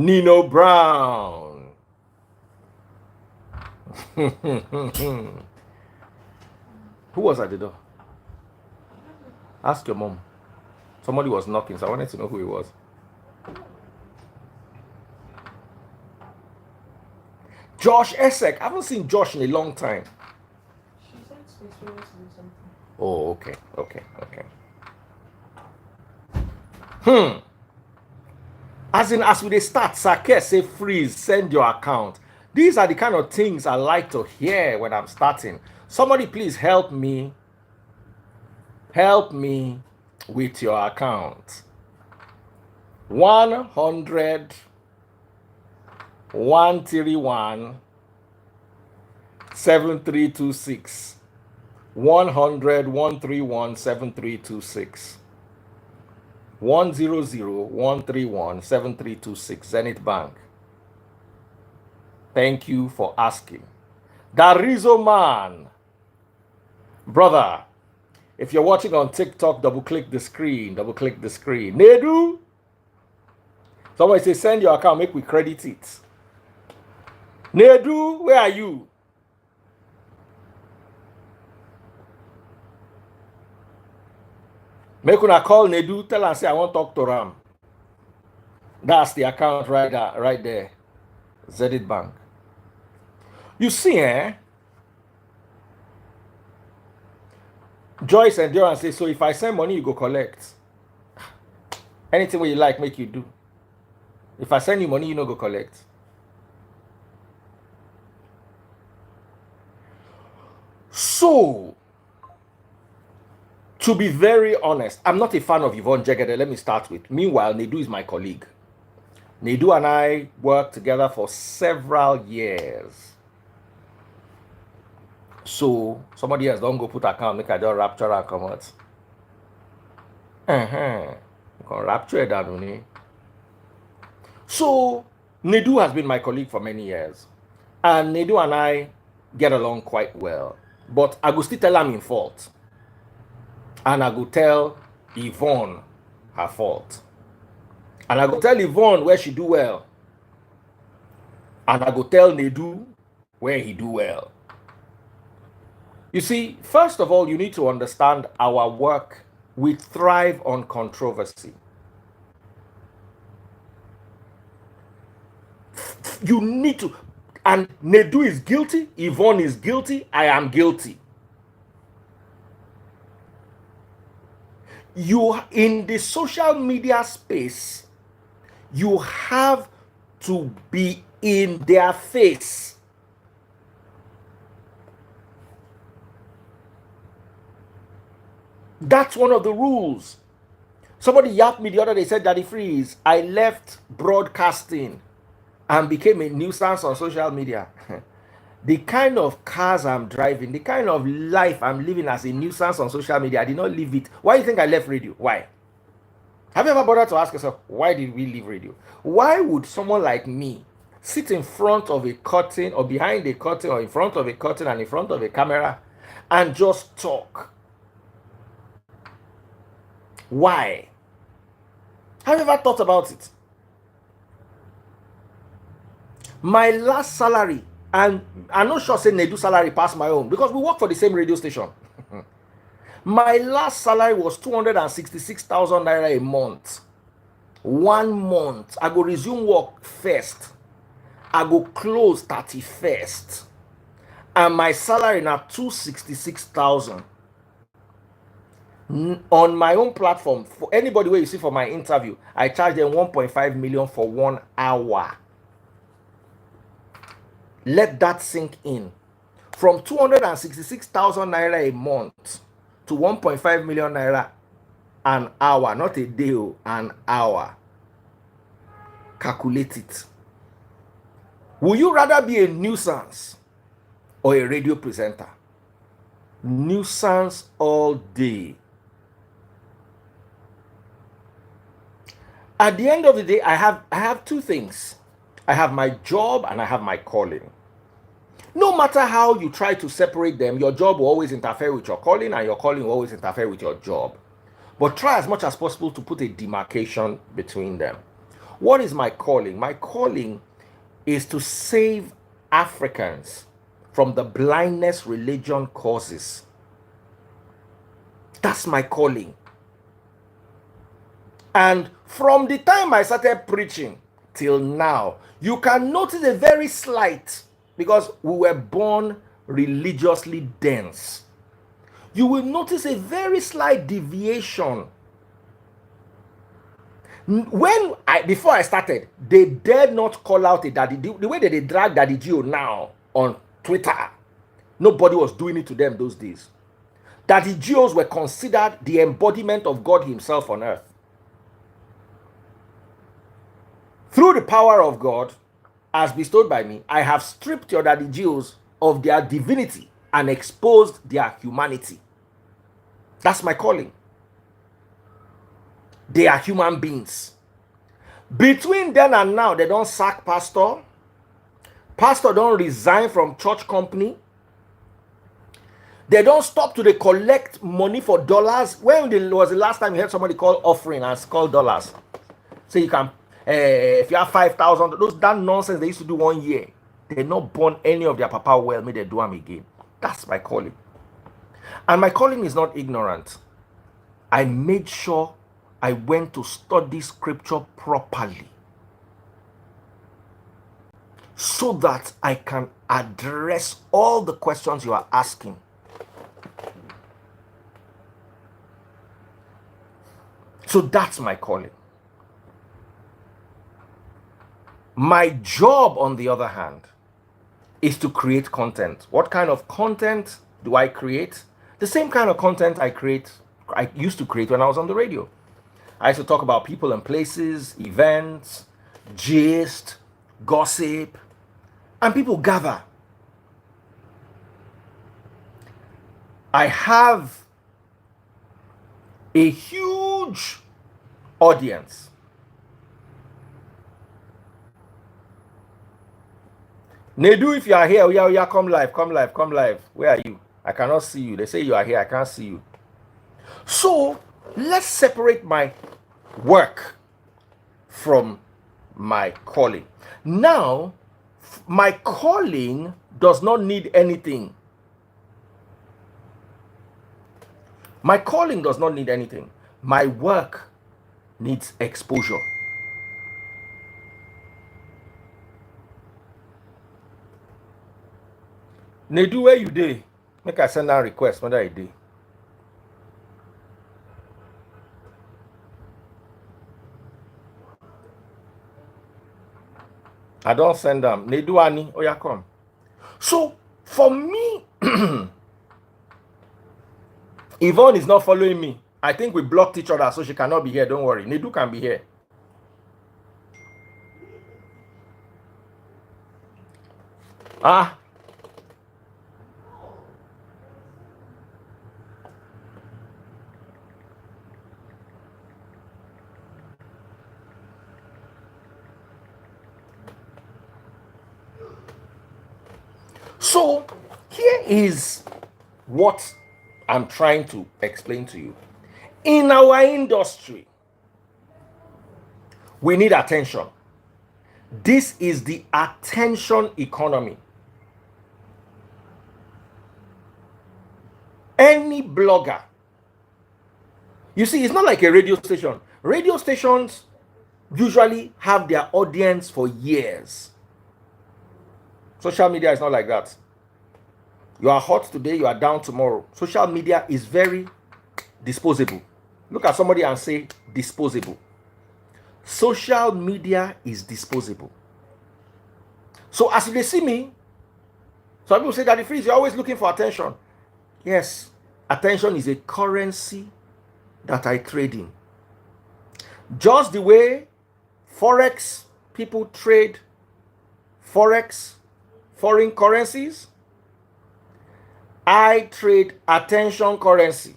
Nino Brown. Who was at the door? Ask your mom. Somebody was knocking, so I wanted to know who it was. Josh Esek. I haven't seen Josh in a long time. She said she's ready to do something. Oh, okay. As we start, Sake say freeze, send your account. These are the kind of things I like to hear when I'm starting. Somebody please help me. Help me with your account. 100 131 7326. 100 131 7326. 100 131 7326. Zenith Bank. Thank you for asking. Darizo Man. Brother, if you're watching on TikTok, double click the screen. Nedu. Somebody say send your account, make we credit it. Nedu, where are you? Make una call Nedu, tell her say I want to talk to Ram. That's the account right there. Zenith Bank. You see, Joyce Endurance says, so if I send money, you go collect. Anything you like, make you do. If I send you money, you no go collect. So, to be very honest, I'm not a fan of Yvonne Jegede. Let me start with. Meanwhile, Nedu is my colleague. Nedu and I worked together for several years. So, somebody else don't go put account, make I just rapture and come out. You can rapture that, only. So, Nedu has been my colleague for many years. And Nedu and I get along quite well. But I go still tell him in fault. And I go tell Yvonne her fault. And I go tell Yvonne where she do well. And I go tell Nedu where he do well. You see, first of all, you need to understand our work. We thrive on controversy. You need to, and Nedu is guilty, Yvonne is guilty, I am guilty. You, in the social media space, you have to be in their face. That's one of the rules. Somebody yapped me the other day, said, Daddy Freeze, I left broadcasting and became a nuisance on social media. The kind of cars I'm driving, the kind of life I'm living as a nuisance on social media, I did not leave it. Why do you think I left radio? Why? Have you ever bothered to ask yourself, why did we leave radio? Why would someone like me sit in front of a curtain or behind a curtain or in front of a curtain and in front of a camera and just talk? Why? Have you ever thought about it? My last salary, and I'm not sure say Nedu salary passed my own because we work for the same radio station. My last salary was 266,000 naira a month. 1 month. I go resume work first. I go close 31st. And my salary now 266,000. On my own platform, for anybody where you see for my interview, I charge them 1.5 million for 1 hour. Let that sink in. From 266,000 naira a month to 1.5 million naira an hour, not a day, an hour. Calculate it. Would you rather be a nuisance or a radio presenter? Nuisance all day. At the end of the day, I have two things. I have my job and I have my calling. No matter how you try to separate them, your job will always interfere with your calling and your calling will always interfere with your job. But try as much as possible to put a demarcation between them. What is my calling? My calling is to save Africans from the blindness religion causes. That's my calling. And from the time I started preaching till now, you can notice a very slight, because we were born religiously dense. You will notice a very slight deviation. Before I started, they dared not call out a daddy. The way that they drag Daddy Gio now on Twitter, nobody was doing it to them those days. Daddy Gios were considered the embodiment of God himself on earth. Through the power of God, as bestowed by me, I have stripped your Daddy Gios of their divinity and exposed their humanity. That's my calling. They are human beings. Between then and now, they don't sack pastor. Pastor don't resign from church company. They don't stop to collect money for dollars. When was the last time you heard somebody call offering and call dollars? So you can, if you have 5,000, that nonsense they used to do 1 year. They're not born any of their papa well, may they do them again. That's my calling. And my calling is not ignorant. I made sure I went to study scripture properly so that I can address all the questions you are asking. So that's my calling. My job, on the other hand, is to create content. What kind of content do I create? The same kind of content I used to create when I was on the radio. I used to talk about people and places, events, gist, gossip, and people gather. I have a huge audience. Nedu, if you are here, yeah, come live. Where are you? I cannot see you. They say you are here, I can't see you. So let's separate my work from my calling. Now, my calling does not need anything. My calling does not need anything. My work needs exposure. Nedu, where you dey? Make I send a request whether I dey. I don't send them. Nedu Ani, oh yeah, come. So for me, Yvonne is not following me. I think we blocked each other, so she cannot be here. Don't worry. Nedu can be here. Ah. So here is what I'm trying to explain to you. In our industry, we need attention. This is the attention economy. Any blogger, you see, it's not like a radio station. Radio stations usually have their audience for years. Social media is not like that. You are hot today, you are down tomorrow. Social media is very disposable. Look at somebody and say disposable. Social media is disposable. So as they see me, some people say that Freeze, you're always looking for attention. Yes, attention is a currency that I trade in. Just the way Forex people trade Forex, foreign currencies, I trade attention currency.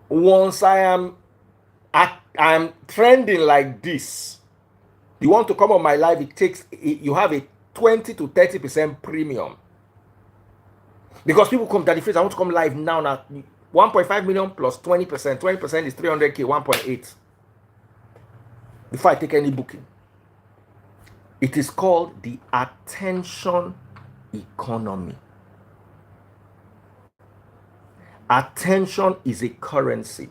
Once I'm trending like this, you want to come on my live, you have a 20 to 30% premium. Because people come, Daddy Freeze, I want to come live now. 1.5 million plus 20%. 20% is 300K, 1.8. before I take any booking. It is called the attention economy. Attention is a currency.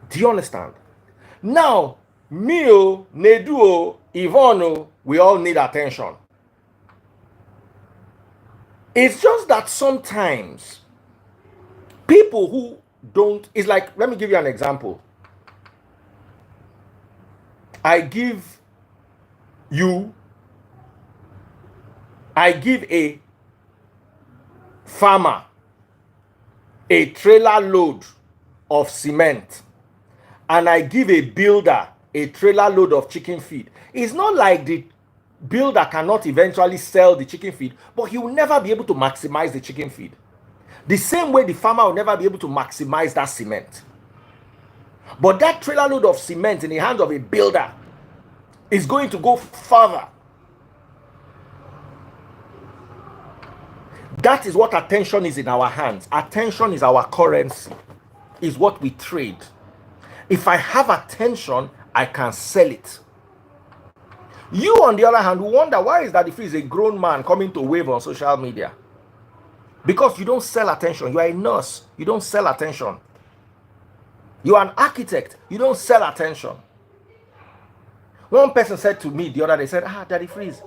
Do you understand? Now, me, Nedu, Yvonne, we all need attention. It's just that sometimes people who don't, it's like, let me give you an example. I give a farmer a trailer load of cement, and I give a builder a trailer load of chicken feed. It's not like the builder cannot eventually sell the chicken feed, but he will never be able to maximize the chicken feed. The same way the farmer will never be able to maximize that cement. But that trailer load of cement in the hands of a builder is going to go further. That is what attention is in our hands. Attention is our currency, is what we trade. If I have attention, I can sell it. You, on the other hand, will wonder, why is that if he's a grown man coming to wave on social media? Because you don't sell attention. You are a nurse. You don't sell attention. You are an architect. You don't sell attention. One person said to me the other day, said, Daddy Freeze,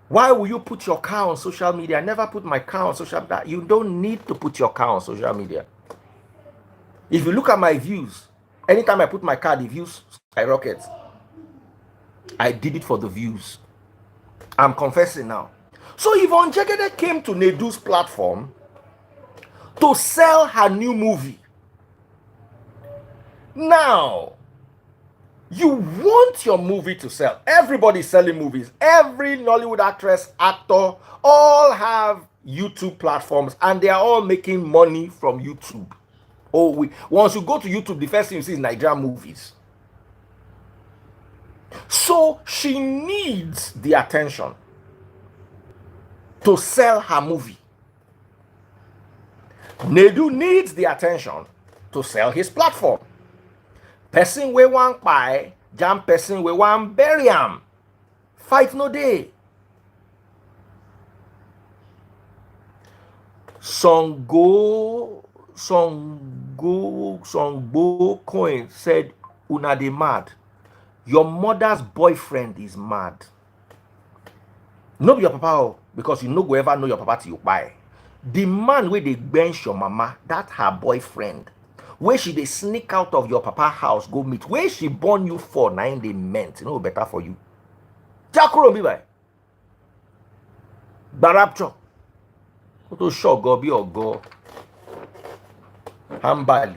why will you put your car on social media? I never put my car on social media. You don't need to put your car on social media. If you look at my views, anytime I put my car, the views skyrocket. I did it for the views. I'm confessing now. So Yvonne Jegede came to Nedu's platform to sell her new movie. Now, you want your movie to sell. Everybody's selling movies. Every Nollywood actress, actor, all have YouTube platforms, and they are all making money from YouTube. Once you go to YouTube, the first thing you see is Nigerian movies. So she needs the attention to sell her movie. Nedu needs the attention to sell his platform. Person we want buy, jam person we want bury am. Fight no day. Songo coin said, una dey mad. Your mother's boyfriend is mad. No be your papa, because you no go ever know your papa till you buy. The man where they bench your mama, that her boyfriend. Where she dey sneak out of your papa house, go meet. Where she born you for, 9 they meant. You know better for you. Jakuro be by. Barapcho. To show go be or go. Hambali.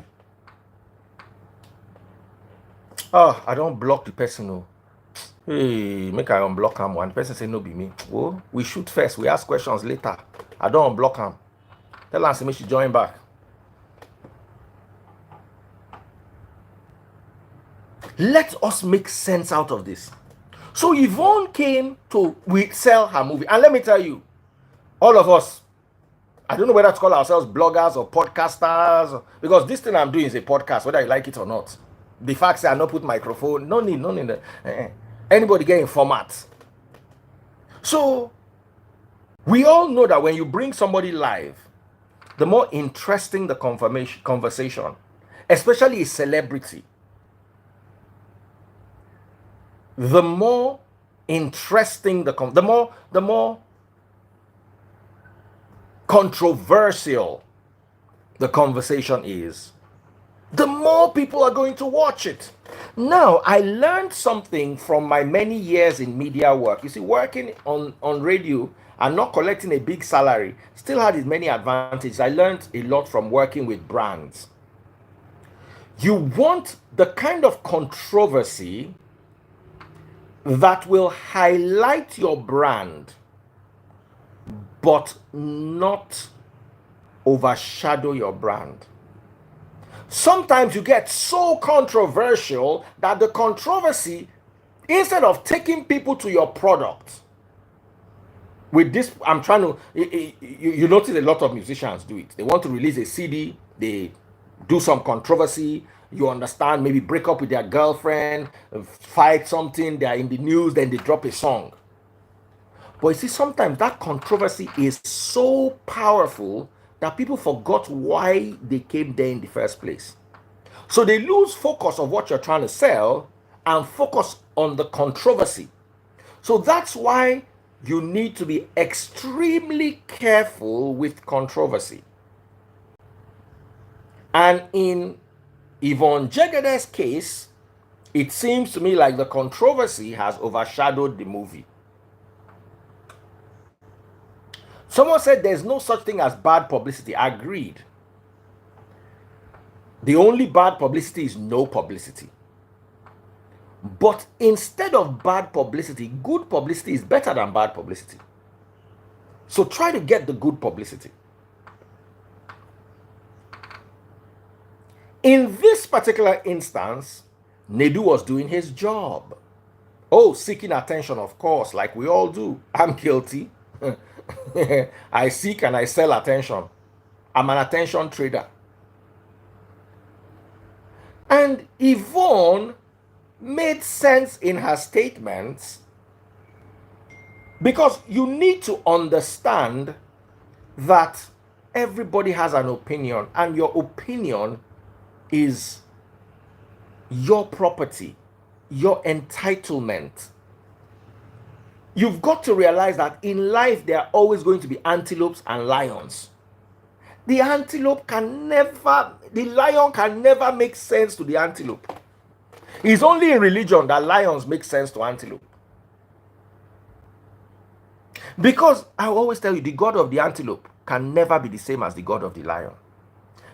Oh, I don't block the person. No. Hey, make I unblock him. One person say no be me. Oh, we shoot first. We ask questions later. I don't unblock him. Tell her say me she join back. Let us make sense out of this. So Yvonne came to sell her movie. And let me tell you, all of us, I don't know whether to call ourselves bloggers or podcasters, because this thing I'm doing is a podcast, whether you like it or not. The fact that I not put microphone, no need. Anybody get in format. So we all know that when you bring somebody live, the more interesting the conversation, especially a celebrity, the more interesting the more controversial the conversation is, the more people are going to watch it. Now, I learned something from my many years in media work. You see, working on radio and not collecting a big salary still had its many advantages. I learned a lot from working with brands. You want the kind of controversy that will highlight your brand, but not overshadow your brand. Sometimes you get so controversial that the controversy, instead of taking people to your product, with this, I'm trying to, you notice a lot of musicians do it. They want to release a CD, They do some controversy, you understand, maybe break up with their girlfriend, fight something, they are in the news, then they drop a song. But you see, sometimes that controversy is so powerful that people forgot why they came there in the first place. So they lose focus of what you're trying to sell and focus on the controversy. So that's why you need to be extremely careful with controversy. And in Yvonne Jegede's case, it seems to me like the controversy has overshadowed the movie. Someone said there's no such thing as bad publicity. Agreed. The only bad publicity is no publicity. But instead of bad publicity, good publicity is better than bad publicity. So try to get the good publicity. In this particular instance, Nedu was doing his job. Oh, seeking attention, of course, like we all do. I'm guilty. I seek and I sell attention. I'm an attention trader. And Yvonne made sense in her statements, because you need to understand that everybody has an opinion, and your opinion is your property, your entitlement. You've got to realize that in life there are always going to be antelopes and lions. The lion can never make sense to the antelope. It's only in religion that lions make sense to antelope. Because I always tell you, the God of the antelope can never be the same as the God of the lion.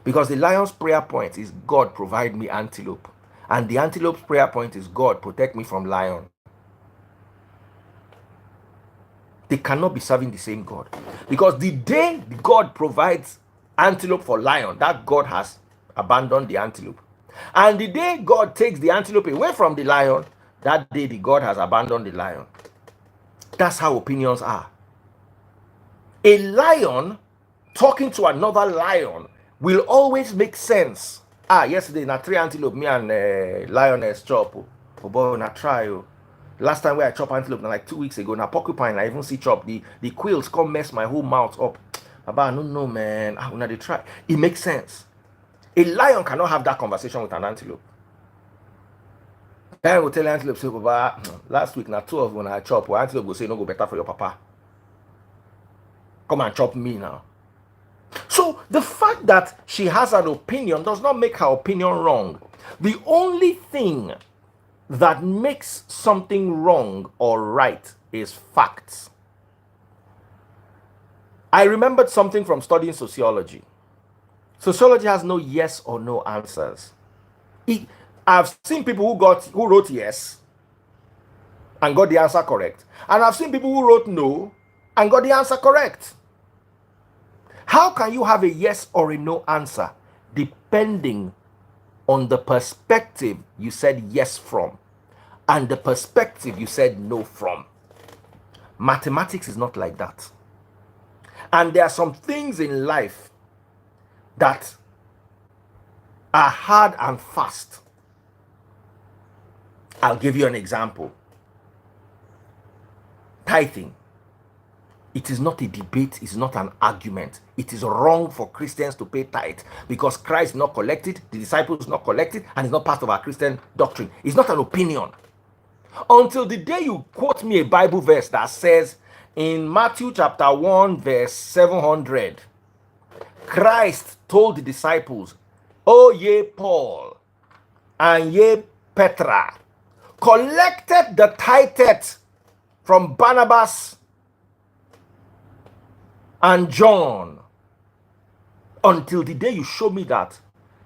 Because the lion's prayer point is, God, provide me antelope. And the antelope's prayer point is, God, protect me from lion. They cannot be serving the same God. Because the day God provides antelope for lion, that God has abandoned the antelope. And the day God takes the antelope away from the lion, that day the God has abandoned the lion. That's how opinions are. A lion talking to another lion will always make sense. Yesterday na 3 antelope me and lioness chop. Oh boy, na try. Last time where I chop antelope, like 2 weeks ago, na porcupine I even see chop. The quills come mess my whole mouth up. I don't know, man. When they try, it makes sense. A lion cannot have that conversation with an antelope. Lion will tell antelope, say, last week na 2 of when I chop, well, antelope will say, no go better for your papa. Come and chop me now. So the fact that she has an opinion does not make her opinion wrong. The only thing that makes something wrong or right is facts. I remembered something from studying sociology. Sociology has no yes or no answers. I've seen people who wrote yes and got the answer correct. And I've seen people who wrote no and got the answer correct. How can you have a yes or a no answer depending on the perspective you said yes from and the perspective you said no from? Mathematics is not like that. And there are some things in life that are hard and fast. I'll give you an example. Tithing. It is not a debate, it's not an argument. It is wrong for Christians to pay tithe because Christ not collected, the disciples not collected, and it's not part of our Christian doctrine. It's not an opinion. Until the day you quote me a Bible verse that says in Matthew chapter 1 verse 700, Christ told the disciples, "O ye Paul and ye Petra, collected the tithe from Barnabas and John." Until the day you show me that,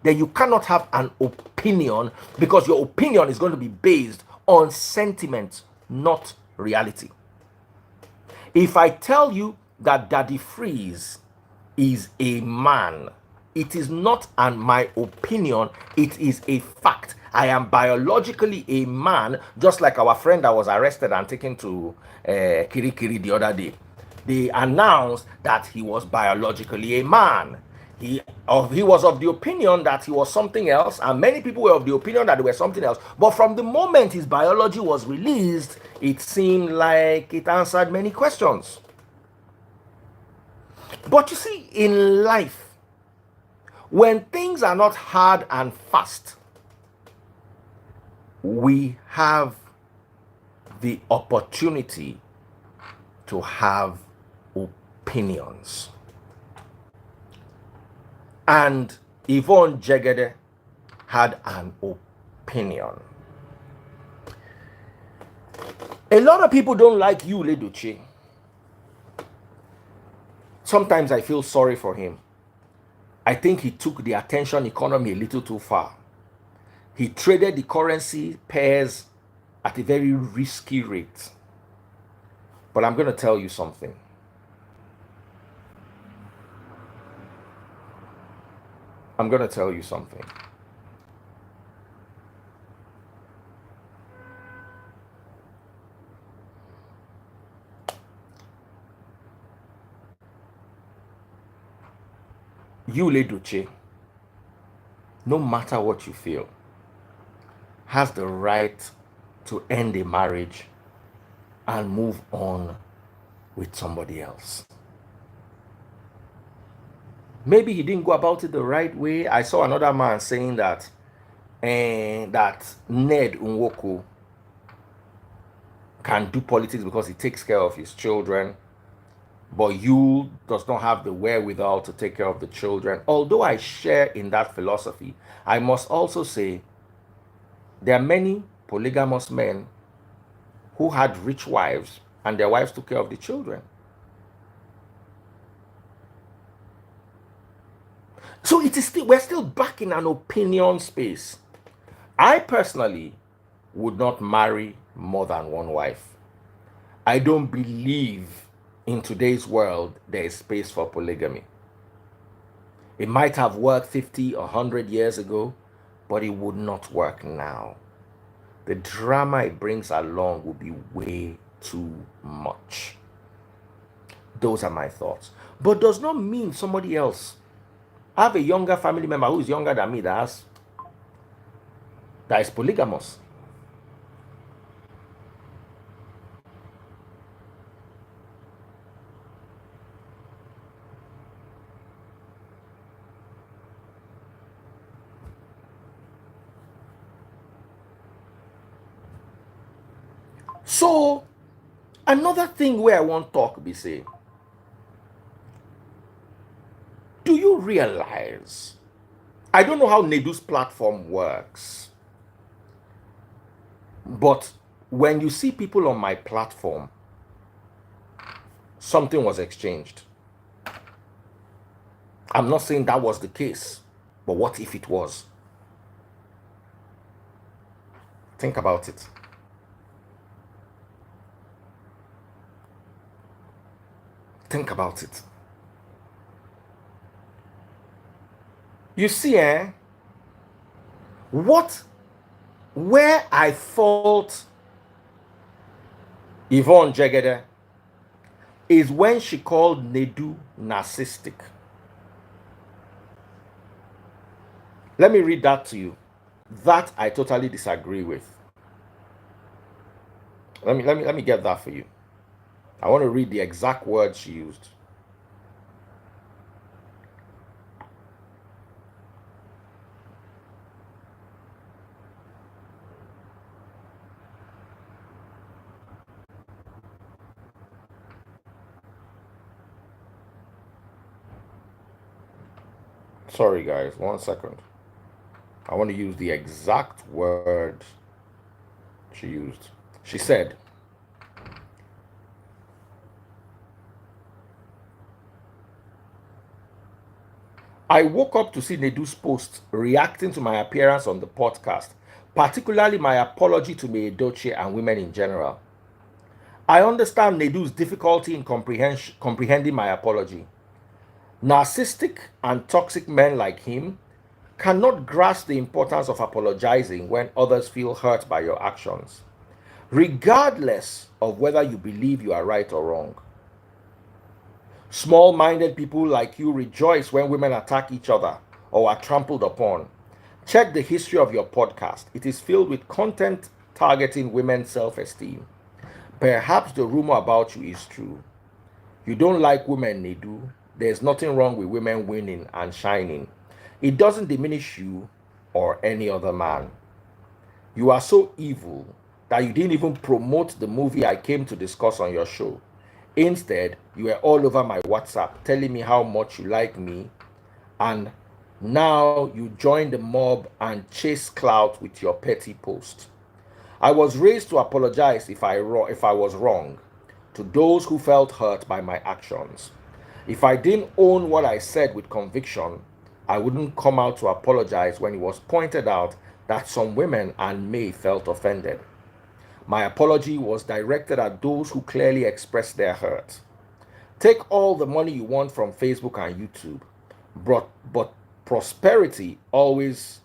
then you cannot have an opinion, because your opinion is going to be based on sentiment, not reality. If I tell you that Daddy Freeze is a man, it is not my opinion, it is a fact. I am biologically a man, just like our friend that was arrested and taken to Kirikiri the other day. They announced that he was biologically a man. He was of the opinion that he was something else, and many people were of the opinion that they were something else. But from the moment his biology was released, it seemed like it answered many questions. But you see, in life, when things are not hard and fast, we have the opportunity to have opinions. And Yvonne Jegede had an opinion. A lot of people don't like you, Edochie. Sometimes I feel sorry for him. I think he took the attention economy a little too far. He traded the currency pairs at a very risky rate. But I'm going to tell you something. I'm going to tell you something. You, Edochie, no matter what you feel, has the right to end a marriage and move on with somebody else. Maybe he didn't go about it the right way. I saw another man saying that that Nedu can do politics because he takes care of his children, but you does not have the wherewithal to take care of the children. Although I share in that philosophy, I must also say there are many polygamous men who had rich wives and their wives took care of the children. So it is still, we're still back in an opinion space. I personally would not marry more than one wife. I don't believe in today's world there is space for polygamy. It might have worked 50 or 100 years ago, but it would not work now. The drama it brings along will be way too much. Those are my thoughts. But does not mean somebody else. I have a younger family member who is younger than me that is polygamous. So, another thing where I want to talk be say, do you realize, I don't know how Nedu's platform works, but when you see people on my platform, something was exchanged. I'm not saying that was the case, but what if it was? Think about it. Think about it. You see, where I fault Yvonne Jegede is when she called Nedu narcissistic. Let me read that to you. That I totally disagree with. Let me get that for you. I want to read the exact words she used. Sorry guys, 1 second. I want to use the exact word she used. She said, I woke up to see Nedu's post reacting to my appearance on the podcast, particularly my apology to me, Edochie, and women in general. I understand Nedu's difficulty in comprehending my apology. Narcissistic and toxic men like him cannot grasp the importance of apologizing when others feel hurt by your actions, regardless of whether you believe you are right or wrong. Small-minded people like you rejoice when women attack each other or are trampled upon. Check the history of your podcast. It is filled with content targeting women's self-esteem. Perhaps the rumor about you is true. You don't like women, Nedu. There's nothing wrong with women winning and shining. It doesn't diminish you or any other man. You are so evil that you didn't even promote the movie I came to discuss on your show. Instead, you were all over my WhatsApp telling me how much you like me, and now you join the mob and chase clout with your petty post. I was raised to apologize if I was wrong to those who felt hurt by my actions. If I didn't own what I said with conviction, I wouldn't come out to apologize when it was pointed out that some women and me felt offended. My apology was directed at those who clearly expressed their hurt. Take all the money you want from Facebook and YouTube, but prosperity always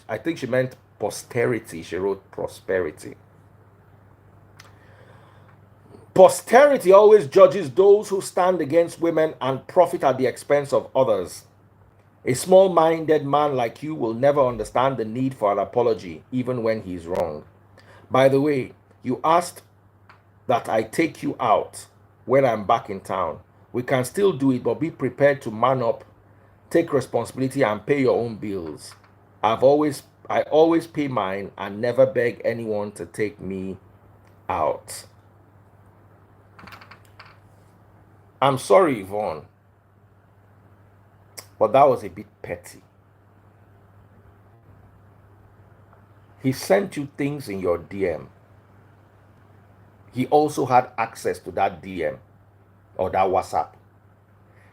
I think she meant posterity. She wrote prosperity. Posterity always judges those who stand against women and profit at the expense of others. A small-minded man like you will never understand the need for an apology, even when he's wrong. By the way, you asked that I take you out when I'm back in town. We can still do it, but be prepared to man up, take responsibility, and pay your own bills. I always pay mine and never beg anyone to take me out. I'm sorry, Yvonne, but that was a bit petty. He sent you things in your DM. He also had access to that DM or that WhatsApp.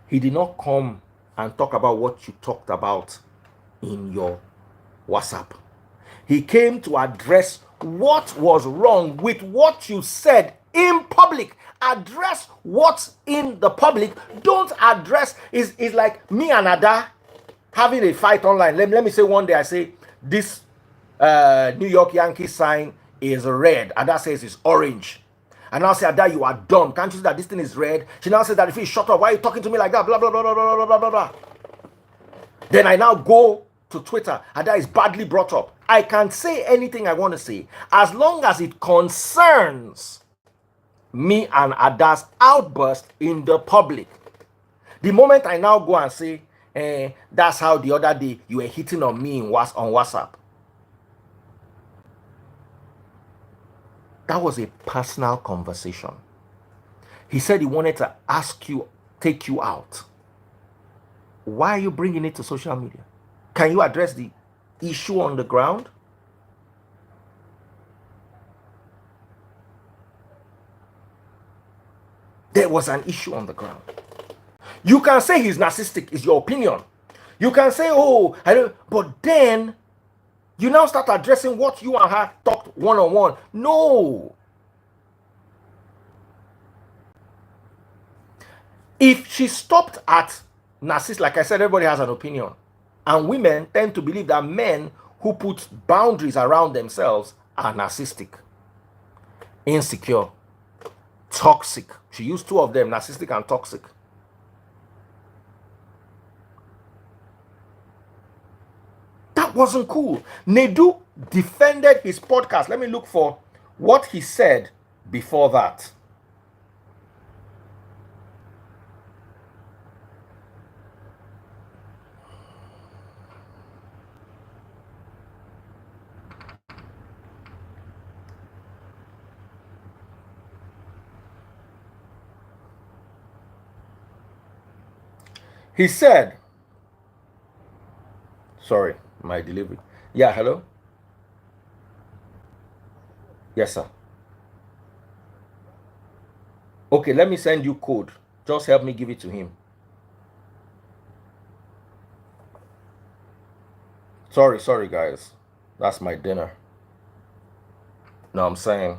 He did not come and talk about what you talked about in your WhatsApp. He came to address what was wrong with what you said in public. Address what's in the public. Don't address is like me and Ada having a fight online. Let me say one day I say this New York Yankees sign is red. Ada says it's orange. And I'll say, Ada, you are dumb. Can't you see that this thing is red? She now says that if you shut up, why are you talking to me like that? Blah, blah, blah, blah, blah, blah, blah, blah. Then I now go to Twitter. Ada is badly brought up. I can say anything I want to say as long as it concerns me and Ada's outburst in the public. The moment I now go and say, that's how the other day you were hitting on me on WhatsApp. That was a personal conversation. He said he wanted to take you out. Why are you bringing it to social media? Can you address the issue on the ground? There was an issue on the ground. You can say he's narcissistic, is your opinion. You can say, oh, I don't, but then you now start addressing what you and her talked one-on-one. No. If she stopped at narcissist, like I said, everybody has an opinion. And women tend to believe that men who put boundaries around themselves are narcissistic, insecure, toxic. She used two of them, narcissistic and toxic. That wasn't cool. Nedu defended his podcast. Let me look for what he said before that. He said, sorry, my delivery. Yeah, hello? Yes, sir. Okay, let me send you code. Just help me give it to him. Sorry, guys. That's my dinner. No, I'm saying.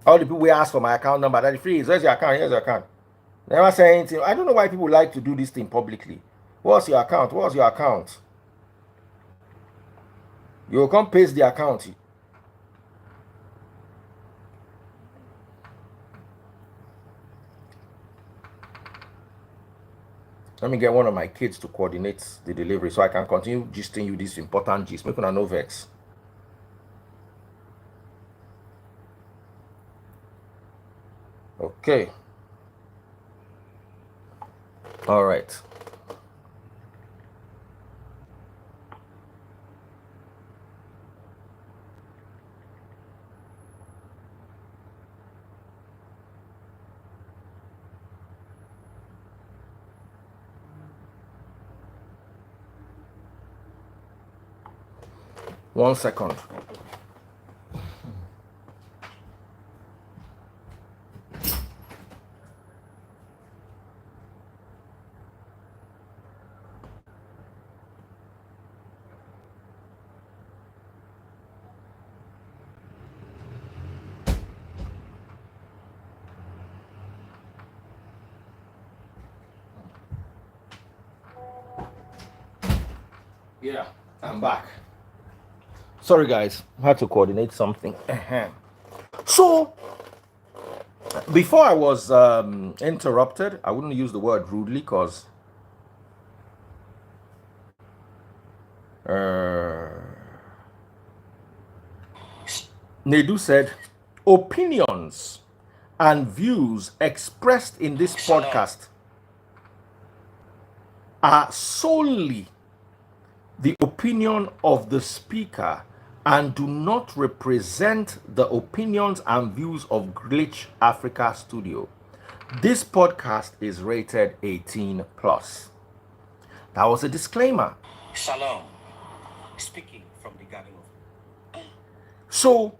All the people we ask for my account number, Daddy Freeze, where's your account? Here's your account. Never say anything. I don't know why people like to do this thing publicly. What's your account? What's your account? You will come paste the account. Let me get one of my kids to coordinate the delivery so I can continue gisting you this important gist. Make una no vex. Okay. All right. One second. Yeah, I'm back. Sorry, guys. I had to coordinate something. So, before I was interrupted, I wouldn't use the word rudely because Nedu said, opinions and views expressed in this podcast are solely the opinion of the speaker and do not represent the opinions and views of Glitch Africa Studio. This podcast is rated 18 plus. That was a disclaimer. Shalom. Speaking from the Garden of. So,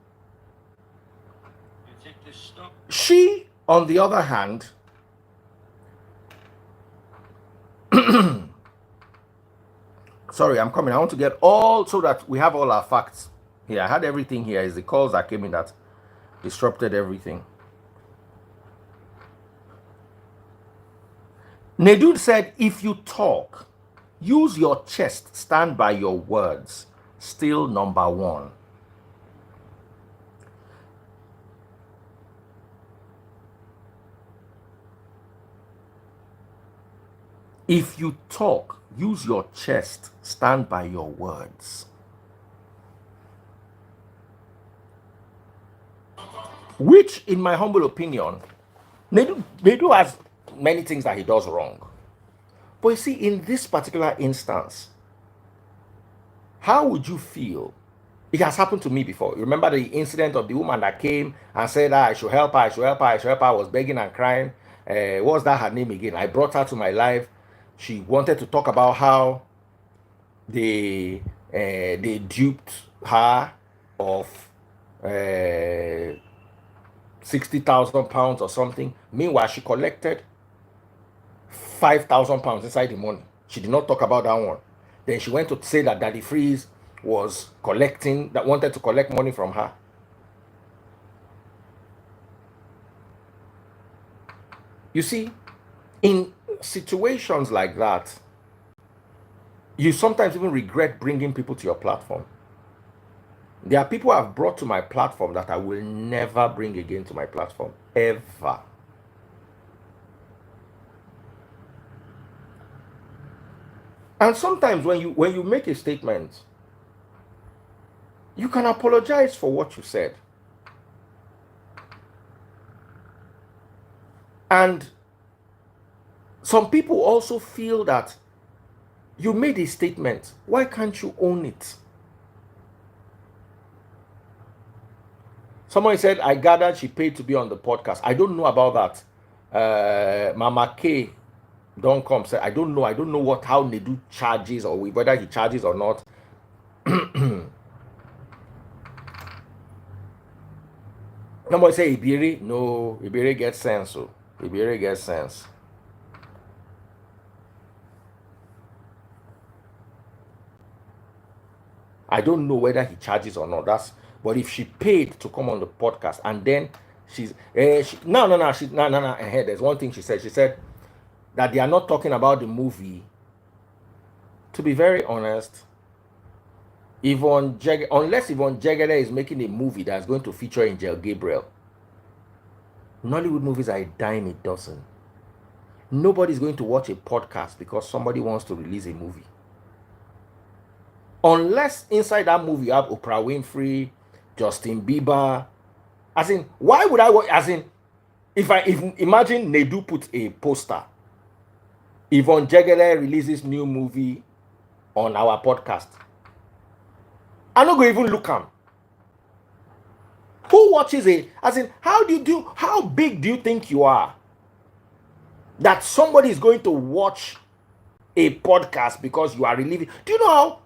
she, on the other hand, sorry, I'm coming. I want to get all so that we have all our facts here. I had everything here. It's the calls that came in that disrupted everything. Nedu said, if you talk, use your chest, stand by your words. Still number one. If you talk, use your chest, stand by your words. Which, in my humble opinion, Nedu has many things that he does wrong. But you see, in this particular instance, how would you feel? It has happened to me before. You remember the incident of the woman that came and said, I should help her, I should help her, I should help her. I was begging and crying. What was that her name again? I brought her to my life. She wanted to talk about how they duped her of 60,000 pounds or something. Meanwhile, she collected 5,000 pounds inside the money. She did not talk about that one. Then she went to say that Daddy Freeze was collecting, that wanted to collect money from her. You see, in situations like that, you sometimes even regret bringing people to your platform. There are people I've brought to my platform that I will never bring again to my platform, ever. And sometimes when you make a statement, you can apologize for what you said. And some people also feel that you made a statement. Why can't you own it? Someone said, I gathered she paid to be on the podcast. I don't know about that. Mama K don't come. Say, I don't know how Nedu charges or whether he charges or not. Somebody say Ibiri. No, Ibiri gets sense. So Ibiri gets sense. I don't know whether he charges or not. But if she paid to come on the podcast and then she's no. There's one thing she said. She said that they are not talking about the movie. To be very honest, unless Yvonne Jegede is making a movie that's going to feature Angel Gabriel, Nollywood movies are a dime a dozen. Nobody's going to watch a podcast because somebody wants to release a movie. Unless inside that movie you have Oprah Winfrey, Justin Bieber. As in, why would I watch? As in, if imagine Nedu put a poster, Yvonne Jegede releases new movie on our podcast, I'm not going to even look am. Who watches it? As in, how big do you think you are that somebody is going to watch a podcast because you are relieving? Do you know how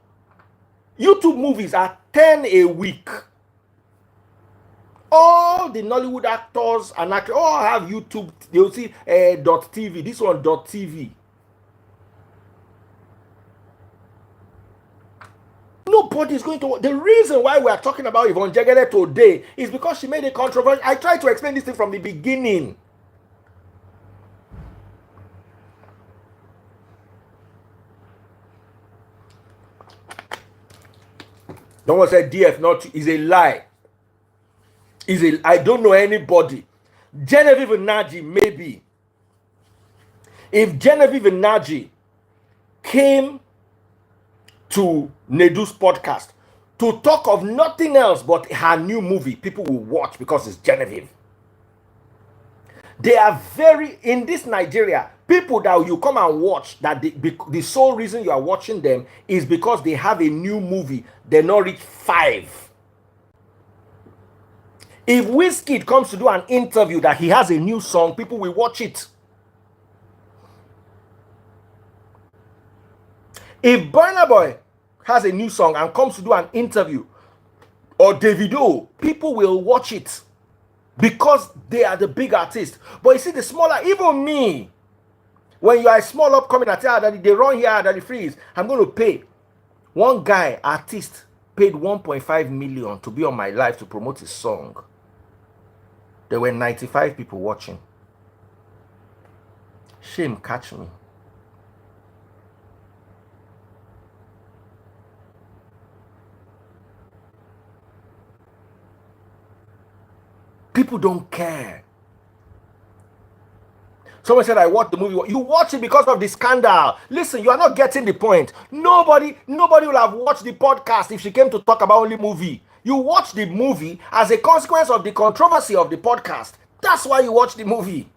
YouTube movies are 10 a week? All the Nollywood actors and actors all have YouTube. They'll see .tv. This one .tv. Nobody is going to. The reason why we are talking about Yvonne Jegede today is because she made a controversy. I tried to explain this thing from the beginning. No one said DF not is a lie. I don't know anybody. Genevieve Naji, maybe. If Genevieve Naji came to Nedu's podcast to talk of nothing else but her new movie, people will watch because it's Genevieve. They are in this Nigeria, people that you come and watch, that the sole reason you are watching them is because they have a new movie. They're not reach 5. If Wizkid comes to do an interview that he has a new song, people will watch it. If Burna Boy has a new song and comes to do an interview, or Davido, people will watch it because they are the big artists. But you see, the smaller, even me, when you are a small upcoming artist, they run here at the freeze, I'm going to pay. One guy, artist, paid 1.5 million to be on my live to promote his song. There were 95 people watching. Shame catch me. People don't care. Someone said, I watched the movie. You watch it because of the scandal. Listen, you are not getting the point. Nobody will have watched the podcast if she came to talk about only movie. You watch the movie as a consequence of the controversy of the podcast. That's why you watch the movie.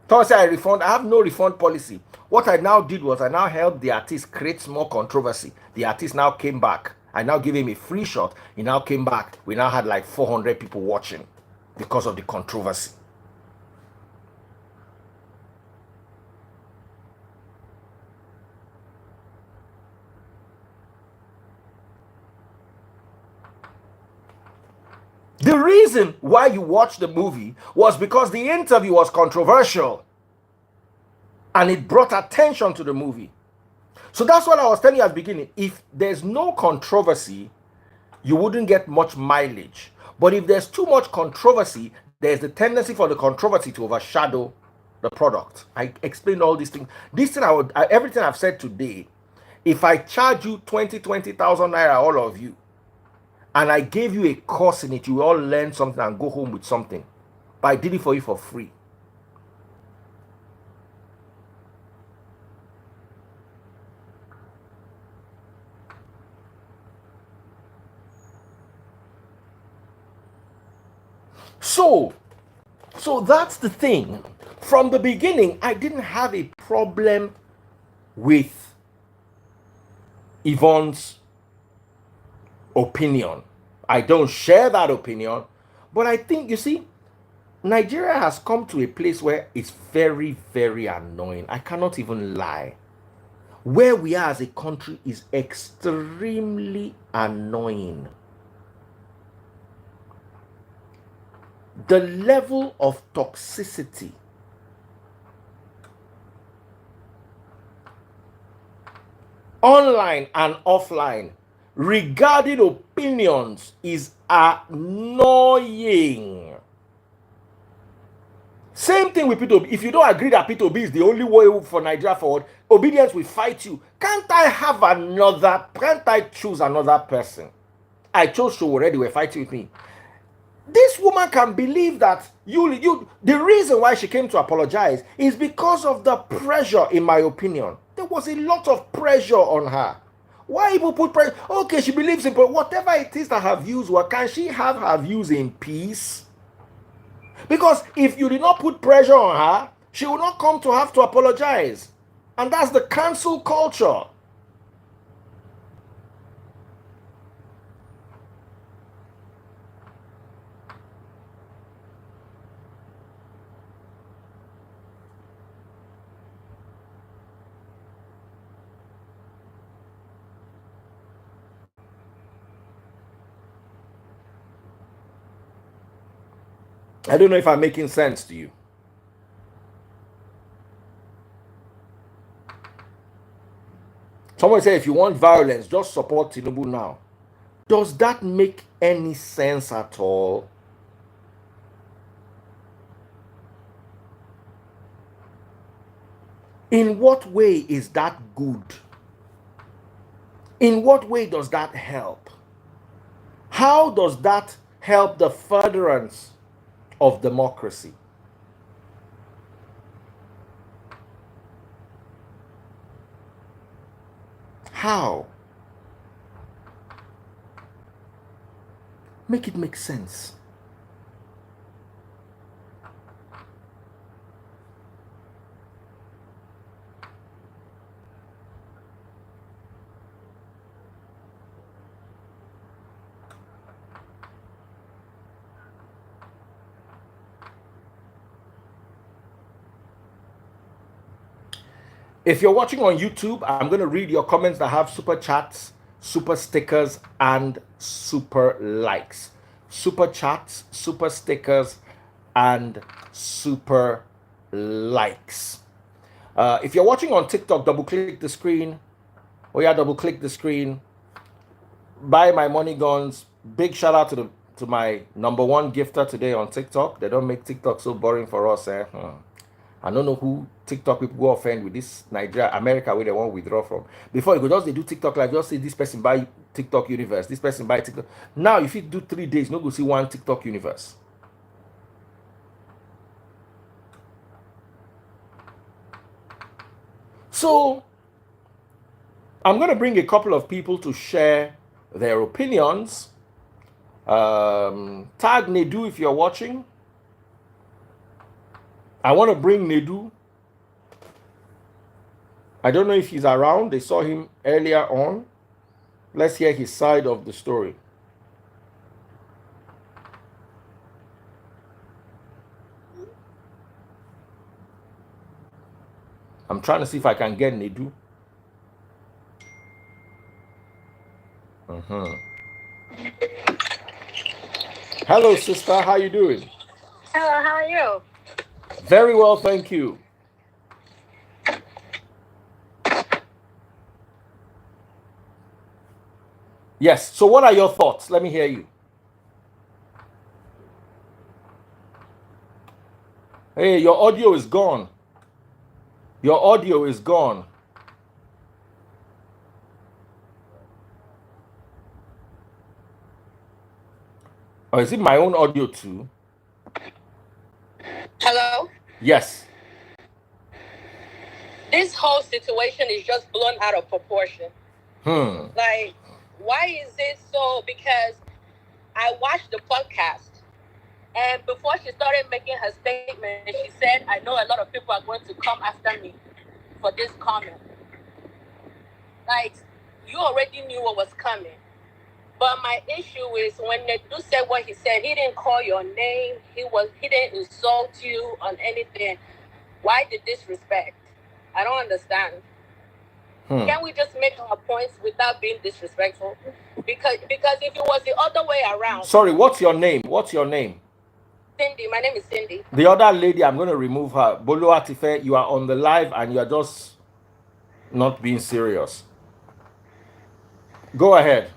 Someone said, I have no refund policy. What I now did was I now helped the artist create more controversy. The artist now came back. I now gave him a free shot. He now came back. We now had like 400 people watching because of the controversy. The reason why you watched the movie was because the interview was controversial and it brought attention to the movie. So that's what I was telling you at the beginning. If there's no controversy, you wouldn't get much mileage. But if there's too much controversy, there's the tendency for the controversy to overshadow the product. I explained all these things. This thing, everything I've said today, if I charge you 20,000 naira, all of you, and I gave you a course in it, you all learn something and go home with something. But I did it for you for free. So that's the thing. From the beginning, I didn't have a problem with Yvonne's opinion. I don't share that opinion, but I think, you see, Nigeria has come to a place where it's very, very annoying. I cannot even lie. Where we are as a country is extremely annoying. The level of toxicity online and offline regarding opinions is annoying. Same thing with P2B. If you don't agree that P2B is the only way for Nigeria forward, obedience will fight you. Can't I choose another person? I chose Show already, were fighting with me. This woman can believe that the reason why she came to apologize is because of the pressure, in my opinion. There was a lot of pressure on her. Why people put pressure? Okay, she believes in, but whatever it is that her views were, can she have her views in peace? Because if you did not put pressure on her, she will not come to have to apologize. And that's the cancel culture. I don't know if I'm making sense to you. Someone say if you want violence, just support Tinubu now. Does that make any sense at all? In what way is that good? In what way does that help? How does that help the furtherance of democracy? How? Make it make sense. If you're watching on YouTube, I'm going to read your comments that have super chats, super stickers, and super likes. Super chats, super stickers, and super likes. If you're watching on TikTok, double click the screen. Oh yeah, double click the screen. Buy my money guns. Big shout out to my #1 gifter today on TikTok. They don't make TikTok so boring for us. I don't know who TikTok people go offend with this Nigeria, America, where they want to withdraw from. Before you go, just they do TikTok live, just say this person buy TikTok universe, this person buy TikTok. Now, if you do 3 days, no go see one TikTok universe. So, I'm going to bring a couple of people to share their opinions. Tag Nedu if you're watching. I want to bring Nedu. I don't know if he's around. They saw him earlier on. Let's hear his side of the story. I'm trying to see if I can get Nedu. Hello, sister. How you doing? Hello, how are you? Very well, thank you. Yes. So, what are your thoughts? Let me hear you. Hey, your audio is gone. Your audio is gone. Or is it my own audio too? Hello? Yes. This whole situation is just blown out of proportion. Like, why is it so? Because I watched the podcast, and before she started making her statement, she said, I know a lot of people are going to come after me for this comment. Like, you already knew what was coming. But my issue is when Nedu said what he said, he didn't call your name, he didn't insult you on anything. Why the disrespect? I don't understand. Can't we just make our points without being disrespectful? Because if it was the other way around. Sorry, what's your name? What's your name? Cindy, my name is Cindy. The other lady, I'm going to remove her. Bolo Atife, you are on the live and you are just not being serious. Go ahead.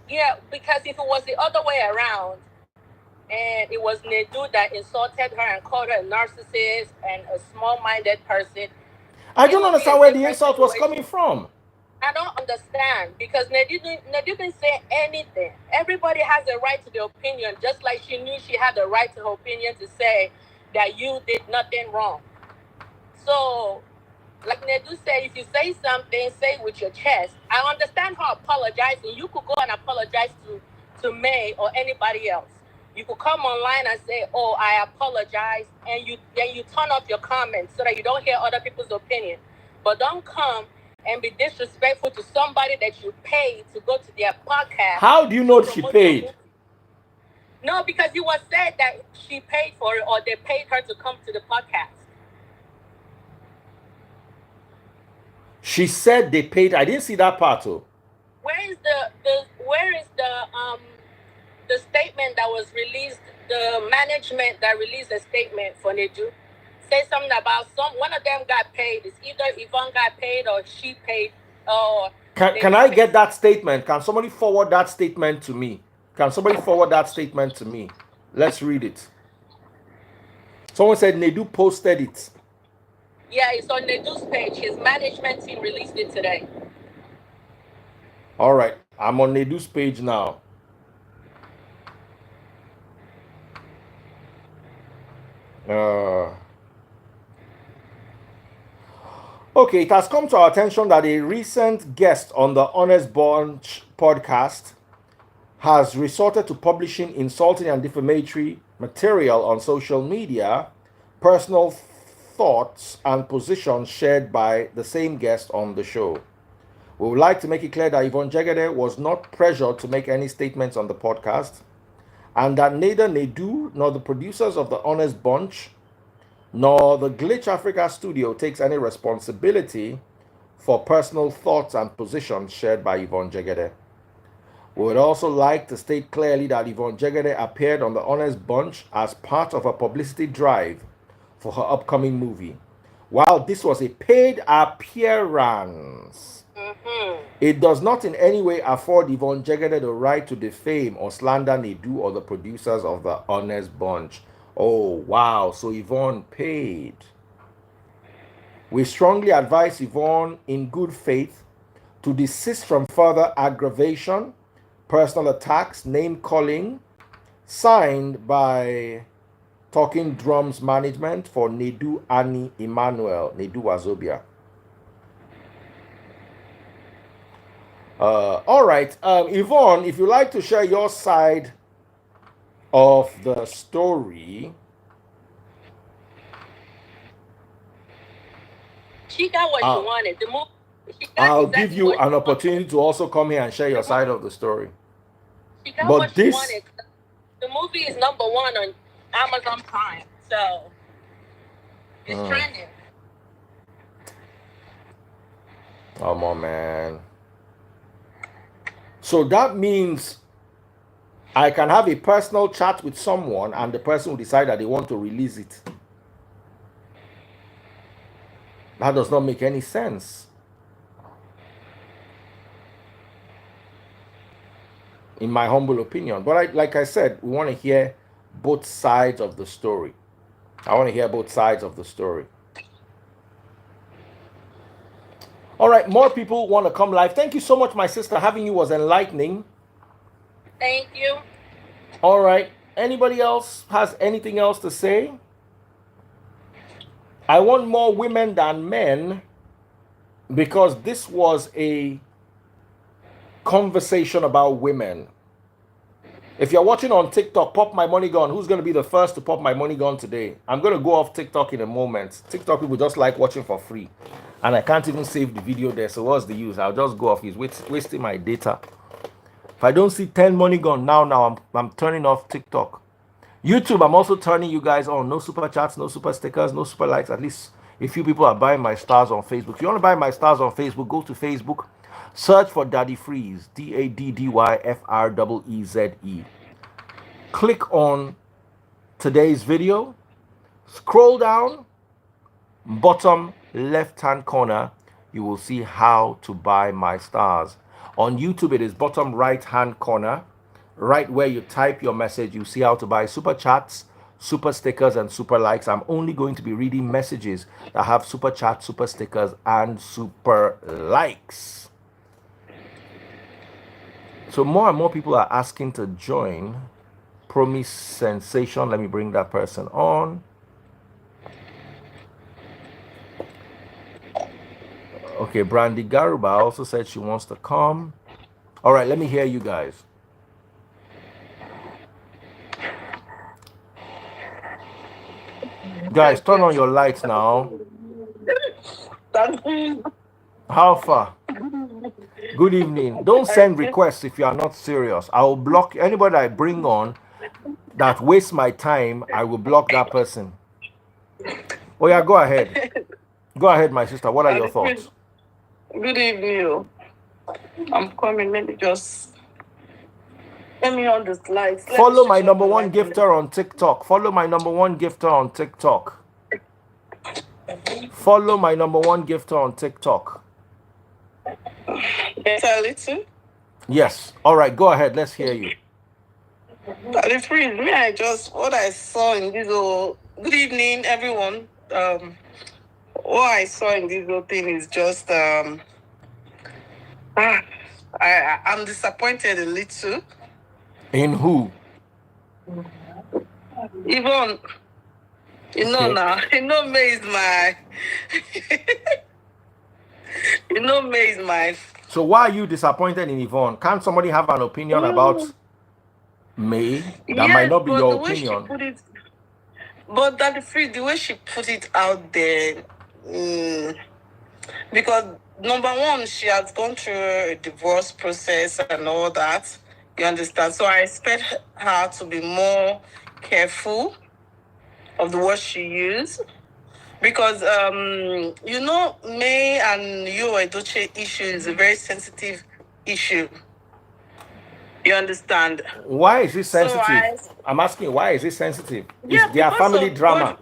Yeah, because if it was the other way around, and it was Nedu that insulted her and called her a narcissist and a small-minded person. I don't understand where the insult was coming from. I don't understand because Nedu didn't say anything. Everybody has a right to their opinion, just like she knew she had the right to her opinion to say that you did nothing wrong. So, like Nedu said, if you say something, say it with your chest. I understand her apologizing. You could go and apologize to May or anybody else. You could come online and say, "Oh, I apologize," and you turn off your comments so that you don't hear other people's opinion. But don't come and be disrespectful to somebody that you paid to go to their podcast. How do you know she paid? No, because it was said that she paid for it or they paid her to come to the podcast. She said they paid. I didn't see that part. Oh. Where is the statement that was released? The management that released a statement for Nedu say something about one of them got paid. It's either Yvonne got paid or she paid. Or can I get that statement? Can somebody forward that statement to me? Can somebody forward that statement to me? Let's read it. Someone said Nedu posted it. Yeah, it's on Nedu's page. His management team released it today. All right, I'm on Nedu's page now. Okay, it has come to our attention that a recent guest on the Honest Bunch podcast has resorted to publishing insulting and defamatory material on social media, personal thoughts and positions shared by the same guest on the show. We would like to make it clear that Yvonne Jegede was not pressured to make any statements on the podcast, and that neither Nedu nor the producers of the Honest Bunch nor the Glitch Africa studio takes any responsibility for personal thoughts and positions shared by Yvonne Jegede. We would also like to state clearly that Yvonne Jegede appeared on the Honest Bunch as part of a publicity drive for her upcoming movie. While this was a paid appearance, it does not in any way afford Yvonne Jegede the right to defame or slander Nedu or the producers of the Honest Bunch. Oh, wow. So Yvonne paid. We strongly advise Yvonne in good faith to desist from further aggravation, personal attacks, name calling, signed by Talking Drums Management for Nedu Annie Emmanuel, Nedu Wazobia. All right. Yvonne, if you like to share your side of the story. She got what she wanted. I'll give you an opportunity to also come here and share your side of the story. She got what she wanted. The movie is number 1 on Amazon Prime, so it's trending. Come on, man. So that means I can have a personal chat with someone and the person will decide that they want to release it. That does not make any sense. In my humble opinion. But like I said, we want to hear both sides of the story. I want to hear both sides of the story. All right, more people want to come live. Thank you so much, my sister. Having you was enlightening. Thank you. All right. Anybody else has anything else to say? I want more women than men because this was a conversation about women. If you're watching on TikTok, pop my money gun. Who's going to be the first to pop my money gun today? I'm going to go off TikTok in a moment. TikTok people just like watching for free. And I can't even save the video there. So what's the use? I'll just go off. He's wasting my data. If I don't see 10 money gone now I'm turning off TikTok. YouTube, I'm also turning you guys on. No super chats, no super stickers, no super likes. At least a few people are buying my stars on Facebook. If you want to buy my stars on Facebook, go to Facebook. Search for Daddy Freeze. DADDYFREEZE. Click on today's video. Scroll down. Bottom left-hand corner. You will see how to buy my stars. On YouTube, it is bottom right-hand corner. Right where you type your message, you see how to buy super chats, super stickers, and super likes. I'm only going to be reading messages that have super chats, super stickers, and super likes. So more and more people are asking to join. Promise sensation. Let me bring that person on. Okay, Brandy Garuba also said she wants to come. All right, let me hear you guys. Guys, turn on your lights now. How far? Good evening. Don't send requests if you are not serious. I will block anybody I bring on that wastes my time. I will block that person. Oh yeah, go ahead. Go ahead, my sister. What are your thoughts? Good evening. I'm coming. Let me on the slides. Follow my number one gifter on TikTok. Follow my number one gifter on TikTok. Follow my number one gifter on TikTok. Better little? Yes. All right, go ahead. Let's hear you. The freeze, me, what I saw in this whole, good evening, everyone. What I saw in this whole thing is just, I'm disappointed a little. In who? Yvonne, now, May is my, May is my. So why are you disappointed in Yvonne? Can't somebody have an opinion about May? That might not be your opinion. But that the way she put it out there, because number one, she has gone through a divorce process and all that. You understand? So I expect her to be more careful of the words she used. Because May and Edochie issue is a very sensitive issue. You understand? Why is it sensitive? So I'm asking, why is it sensitive? Yeah, it's their family drama.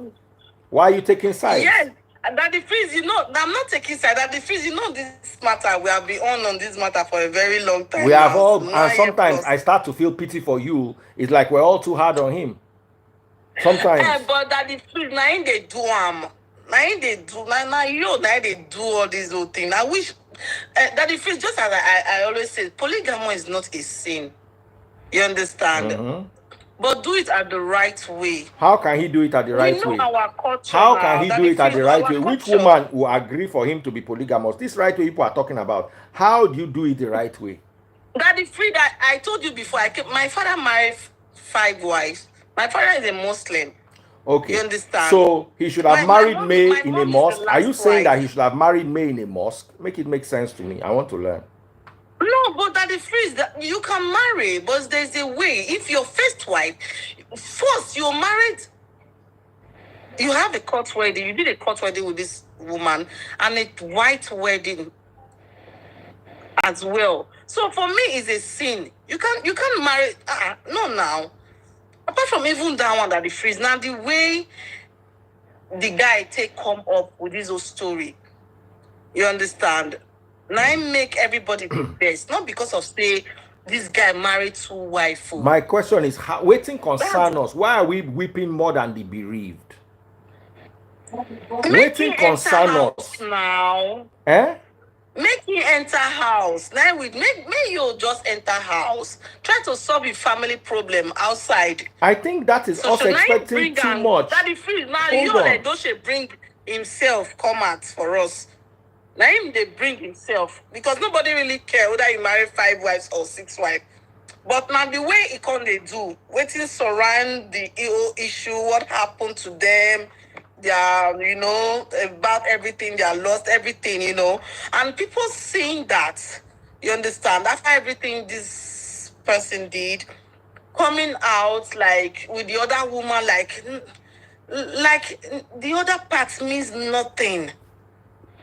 Why are you taking sides? Yes, that the freeze, I'm not taking sides. That the freeze, this matter, we have been on this matter for a very long time. We have all, and sometimes I start to feel pity for you. It's like we're all too hard on him. Sometimes. But that the freeze, now they do they do all these whole thing. I wish that the freeze, just as I always say, polygamy is not a sin. You understand? Mm-hmm. But do it at the right way. How can he do it at the right way? Our culture How can he do it at the right way? Which woman will agree for him to be polygamous? This right way people are talking about. How do you do it the right way? Daddy Free, that I told you before, my father married 5 wives. My father is a Muslim. Okay. You understand? So he should have married May in a mosque. Are you saying that he should have married May in a mosque? Make it make sense to me. I want to learn. No, but that the freeze that you can marry, but there's a way. If your first wife, first you're married, you have a court wedding. You did a court wedding with this woman and a white wedding as well. So for me, it's a sin. You can't marry. No, now. Apart from even that one that the freeze, now the way the guy come up with his own story, you understand? Now I make everybody the best, not because of say this guy married 2 wives. My question is, waiting concern us. Why are we weeping more than the bereaved? Waiting concern us now. Make me enter house. Now make you just enter house. Try to solve your family problem outside. I think that is us expecting too much. Daddy Free, now Edochie bring himself come out for us. Now him they bring himself because nobody really care whether you marry 5 wives or 6 wives. But now the way it can they do, waiting surround the issue, what happened to them, they are, about everything, they are lost everything, and people seeing that, you understand, after everything this person did, coming out like with the other woman, like the other part means nothing.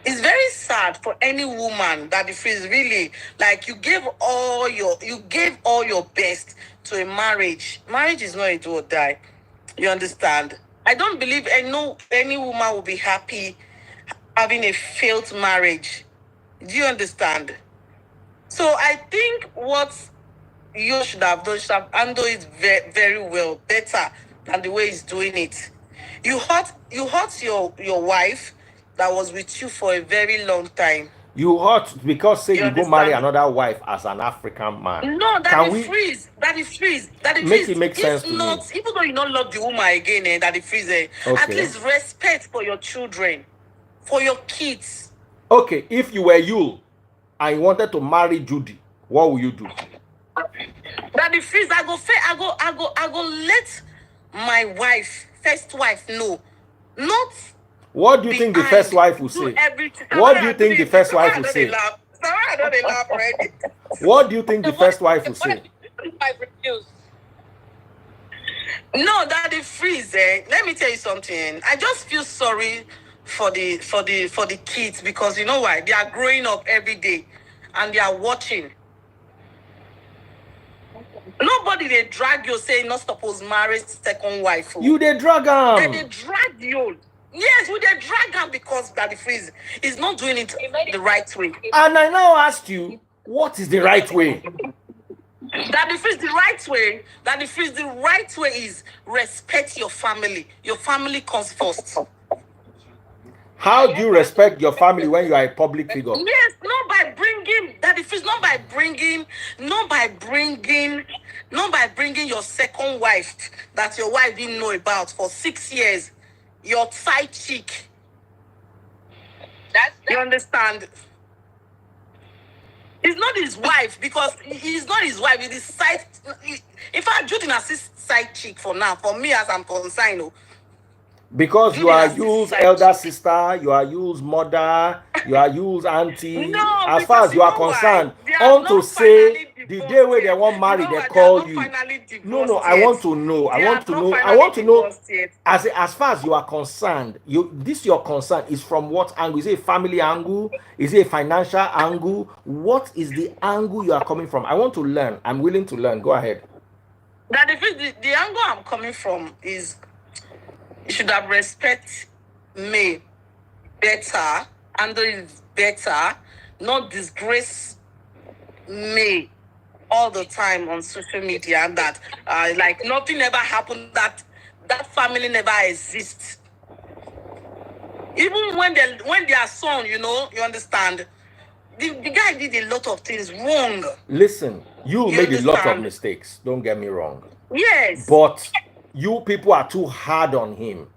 It's very sad for any woman that if it's really like you gave all your best to a marriage. Marriage is not a do or die. You understand? I don't believe any woman will be happy having a failed marriage. Do you understand? So I think what you should have done, should have handled it very, very well, better than the way he's doing it. You hurt your wife that was with you for a very long time. You hurt because say you go marry understand? another wife as an African man. No, that Can is we freeze. That is freeze. That is make freeze. it make sense If to not, me? even though you don't love the woman again, that is freeze. At Okay. least respect for your children, for your kids. Okay, if you were you and you wanted to marry Judy, what will you do? That is freeze. I go let my wife, first wife, know. Not What do you think the behind, first wife will do say? everything. What do you think the first wife will say? I don't they laugh already. What do you think the first wife will say? I refuse. No, that is freeze. Let me tell you something. I just feel sorry for the kids, because you know why? They are growing up every day and they are watching. Nobody they drag you say not supposed marry second wife. You they drag They him. drag you. Yes, we they drag him because Daddy Freeze is not doing it the right way. And I now ask you, what is the right way? Daddy Freeze the right way. Daddy Freeze the right way is respect your family. Your family comes first. How do you respect your family when you are a public figure? Yes, not by bringing Daddy Freeze, not by bringing your second wife that your wife didn't know about for 6 years. Your side chick. You understand? It's not his wife, because he's not his wife. It is side. In fact, Judy is side chick for now. For me, as I'm concerned, Because you are used elder sister, you are used mother, you are used auntie. No, as far as you are concerned, on to say the day where they want marry, they call you. No, I want to know. I want to know. As far as you are concerned, this your concern is from what angle? Is it a family angle? Is it a financial angle? What is the angle you are coming from? I want to learn. I'm willing to learn. Go ahead. That the angle I'm coming from is, you should have respect me better, handle it better, not disgrace me all the time on social media, and that like nothing ever happened, that family never exists. Even when their son, you understand, the guy did a lot of things wrong. Listen, you made a lot of mistakes. Don't get me wrong. Yes. But you people are too hard on him.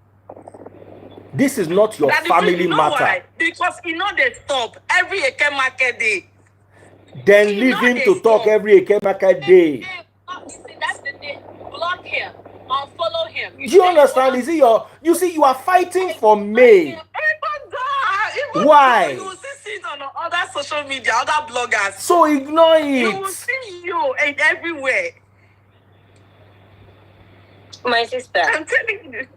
This is not your family matter. Why? Because they stop every Eke market day. Then leave him to talk every Eke market day. See, that's the thing. Block him. Unfollow him. Do you understand? Is it you see, you are fighting for May. Why? You will see it on other social media, other bloggers. So ignore it. You will see you everywhere. My sister. I'm telling you.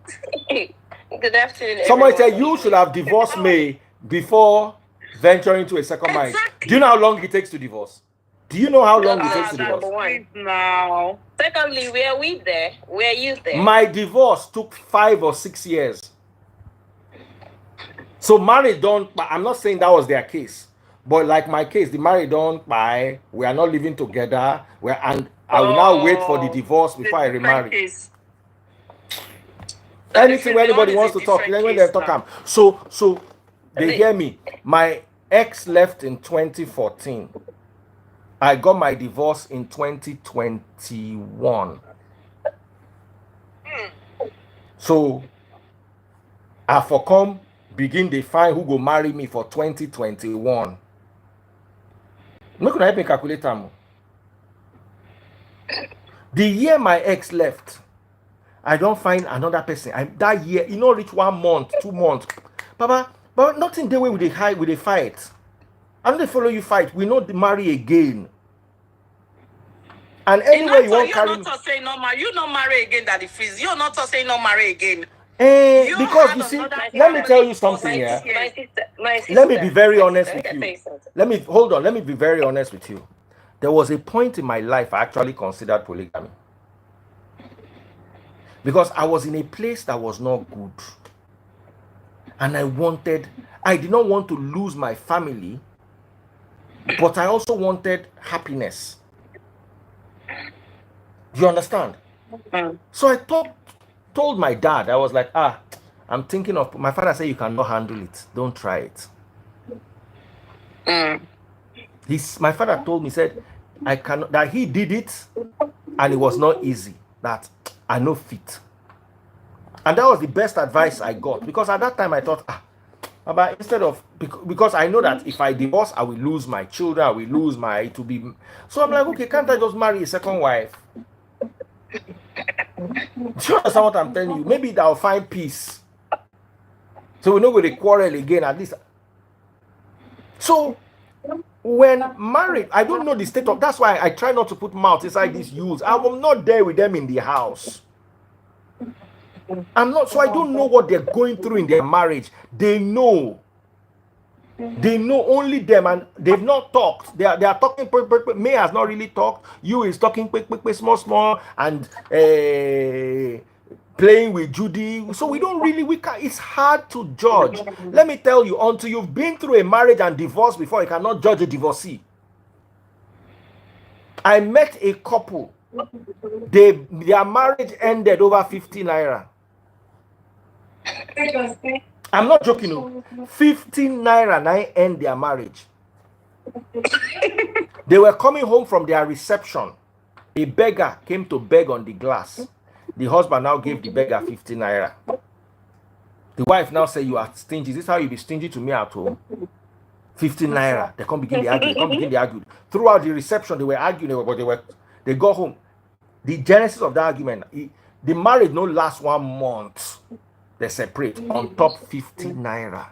Good afternoon. Somebody said you should have divorced May before venturing into a second marriage. Do you know how long it takes to divorce? Do you know how long it takes to divorce? No. Secondly, were we there? Were you there? My divorce took 5 or 6 years. So married don't. I'm not saying that was their case, but like my case, the married don't buy. We are not living together. And I will now wait for the divorce before I remarry. Anything where anybody wants to talk, then when they talk, so they hear me. My ex left in 2014. I got my divorce in 2021. So I for come begin to find who go marry me for 2021. Not gonna help me calculate them. The year my ex left, I don't find another person. That year, reach 1 month, 2 months. But nothing the way with the fight. I don't follow you fight. We not marry again. And anyway, you won't carry. You're not saying no marry. You not marry again, Daddy Freeze. You're not saying no marry again. Because you see, let me tell you something here. My sister, let me be very honest with you. Let me be very honest with you. There was a point in my life I actually considered polygamy. Because I was in a place that was not good. And I did not want to lose my family, but I also wanted happiness. You understand? Mm. So I told my dad, I was like, I'm thinking of, my father said, you cannot handle it. Don't try it. My father told me, said, I cannot, that he did it and it was not easy, that I no fit. And that was the best advice I got, because at that time I thought, but instead of, because I know that if I divorce, I will lose my children, I will lose my, to be, so I'm like, okay, can't I just marry a second wife? Do you understand what I'm telling you? Maybe I'll find peace. So we're not going to quarrel again, at least. So when married, I don't know the state of, that's why I try not to put mouth inside these youths. I'm not there with them in the house. I'm not, so I don't know what they're going through in their marriage. They know only them, and they've not talked. They are talking. May has not really talked. You is talking small, and playing with Judy. So we don't really, it's hard to judge. Let me tell you, until you've been through a marriage and divorce before, you cannot judge a divorcee. I met a couple. Their marriage ended over 50 naira. I'm not joking. No. 15 naira now end their marriage. They were coming home from their reception. A beggar came to beg on the glass. The husband now gave the beggar 15 naira. The wife now said, you are stingy. Is this how you be stingy to me at home? 15 naira. They can't begin the argument. Throughout the reception, they were arguing, but they got home. The genesis of the argument, the marriage no last 1 month. They separate on top 50 naira.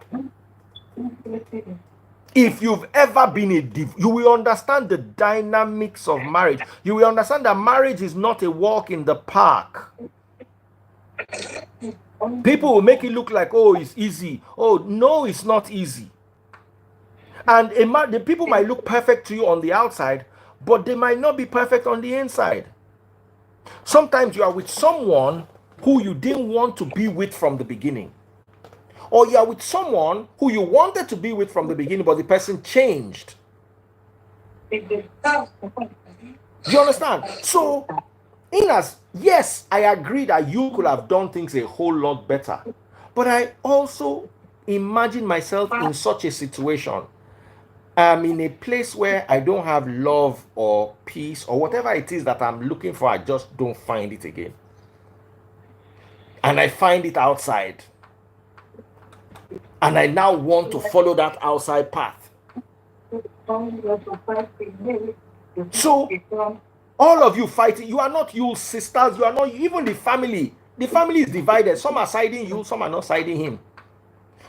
If you've ever been you will understand the dynamics of marriage. You will understand that marriage is not a walk in the park. People will make it look like, oh, it's easy. Oh, no, it's not easy. And the people might look perfect to you on the outside, but they might not be perfect on the inside. Sometimes you are with someone who you didn't want to be with from the beginning. Or you are with someone who you wanted to be with from the beginning, but the person changed. You understand? So, yes, I agree that you could have done things a whole lot better. But I also imagine myself in such a situation. I'm in a place where I don't have love or peace or whatever it is that I'm looking for. I just don't find it again. And I find it outside. And I now want to follow that outside path. So, all of you fighting, you are not you sisters, you are not even the family. The family is divided. Some are siding you, some are not siding him.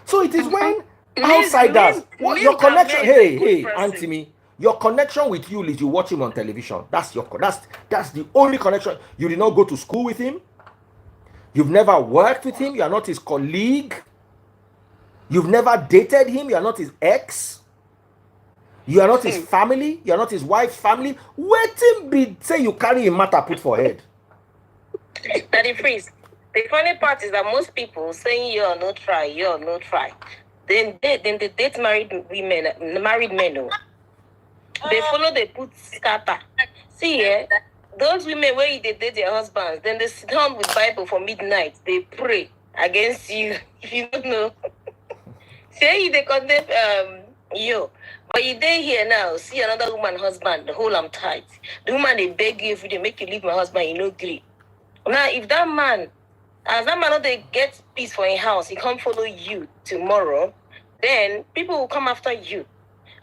So it is when outsiders, your connection, hey, Auntie me, your connection with you is you watch him on television. That's the only connection. You did not go to school with him. You've never worked with him. You are not his colleague. You've never dated him. You are not his ex. You are not his family. You are not his wife's family. Waiting be say you carry a matter put for head. Daddy Freeze. The funny part is that most people saying you're no try. Then they date married men. Oh. They follow, they put scatter. See, those women where they date their husbands, then they sit down with Bible for midnight. They pray against you. If you don't know, say they condemn you, but you day here now. See another woman husband, the whole I'm tight. The woman they beg you if they make you leave my husband, you no agree. Now if that man, as that man not they get peace for his house, he can't follow you tomorrow, then people will come after you,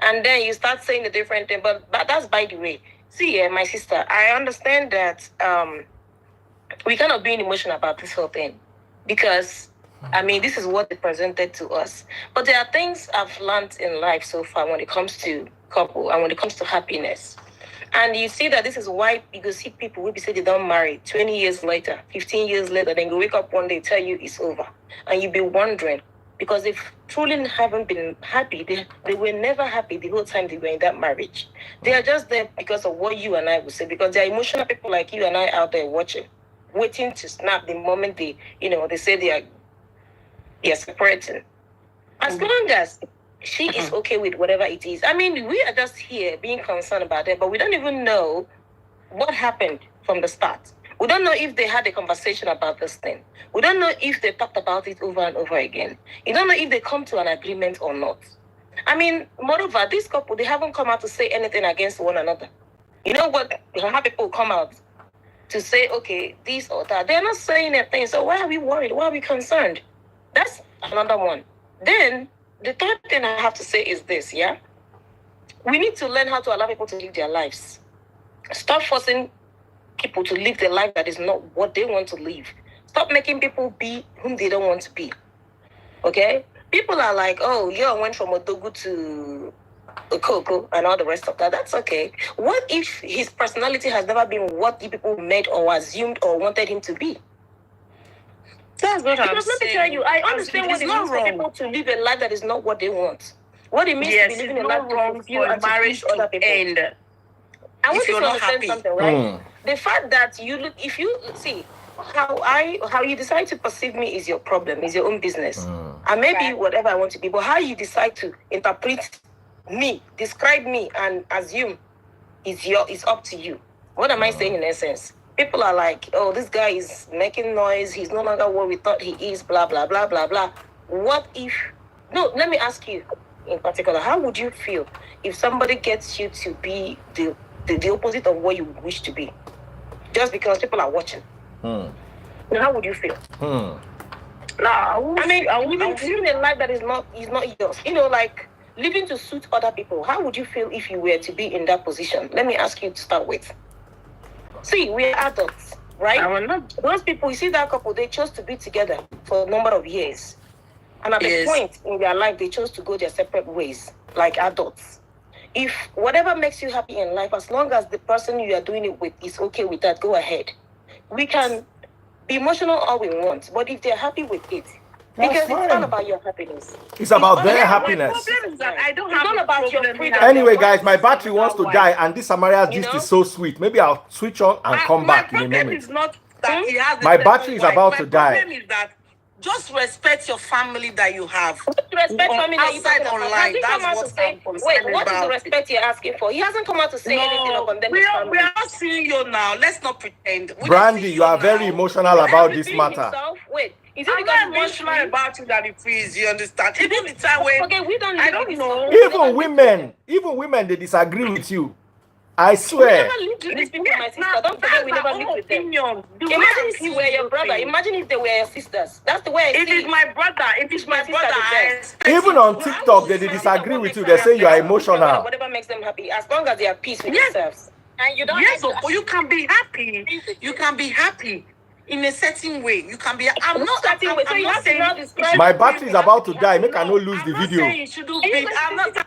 and then you start saying a different thing. But that's by the way. See, my sister, I understand that we cannot be emotional about this whole thing because, I mean, this is what they presented to us. But there are things I've learned in life so far when it comes to couple and when it comes to happiness. And you see that this is why you see people will be say they don't marry 20 years later, 15 years later, then you wake up one day, tell you it's over. And you'll be wondering, because they truly haven't been happy. They were never happy the whole time they were in that marriage. They are just there because of what you and I would say, because there are emotional people like you and I out there watching, waiting to snap the moment they say they are separating. As long as she is okay with whatever it is. I mean, we are just here being concerned about it, but we don't even know what happened from the start. We don't know if they had a conversation about this thing. We don't know if they talked about it over and over again. You don't know if they come to an agreement or not. I mean, moreover, this couple, they haven't come out to say anything against one another. You know what? How people come out to say, okay, this or that. They're not saying anything. So why are we worried? Why are we concerned? That's another one. Then the third thing I have to say is this, yeah? We need to learn how to allow people to live their lives. Stop forcing people to live their life that is not what they want to live. Stop making people be whom they don't want to be. Okay? People are like, oh, I went from Odogu to Okoko and all the rest of that. That's okay. What if his personality has never been what you people made or assumed or wanted him to be? That's what I'm Because let me saying. tell you, I understand what It's it not means for wrong. people to live a life that is not what they want. What it means Yes, to be living it's a life not to wrong fulfill for and to marriage please other to people. end. I want if you you're to not understand happy. something, right? The fact that if you see how you decide to perceive me is your problem, is your own business. I may be whatever I want to be, but how you decide to interpret me, describe me, and assume is up to you. What am I saying in essence? People are like, oh, this guy is making noise. He's no longer what we thought he is. Blah blah blah blah blah. What if? No, let me ask you in particular. How would you feel if somebody gets you to be the opposite of what you wish to be, just because people are watching? Now, how would you feel? Living a life that is not yours. Like living to suit other people. How would you feel if you were to be in that position? Let me ask you to start with. See, we're adults, right? I will not. Those people, you see that couple, they chose to be together for a number of years. And at Yes. the point in their life, they chose to go their separate ways, like adults. If whatever makes you happy in life, as long as the person you are doing it with is okay with that, go ahead. We can be emotional all we want, but if they're happy with it, because it's all about your happiness. It's about their My happiness. problem is that I don't It's have not a about your problem freedom. having Anyway, a guys, my wife, battery wants to wife. die, and this Samaria's You gist know? is so sweet. Maybe I'll switch on and come My back in a problem moment. is not that he has a My second battery is wife. about My to die. problem is that just respect your family that you have. Respect family that you outside talking about. Has online. he come That's out to what say, I'm concerned wait, what is the about. respect you're asking for? He hasn't come out to say anything or condemn we his are family. not seeing you now. Let's not pretend. We don't Brandy, see you are very now. emotional about this Being matter. himself? Wait, is it I'm because not he's being emotional free? about you that it frees. You understand? Even the time when Okay, we don't I live with don't this know. Even women, they disagree with you. I We swear. never lived with these people, my sister. Now, Don't forget that's we my never own lived with them. opinion. The way Imagine I'm if he seeing were your those brother. things. Imagine if they were your sisters. That's the way I If see it's it. my brother, if it's my sister brother, the I best. expect Even him on to TikTok, have they his disagree what with you. makes They say you are happy. emotional. Whatever makes them happy, as long as they are peace with Yes. themselves. And you don't Yes, have to but you can be happy. You can be happy in a certain way. You can be. I'm not Certain way. So I'm you not have to saying now it describe. should My be battery is big. about to die. Make I not lose I'm the not video. saying it shouldn't be. I'm not.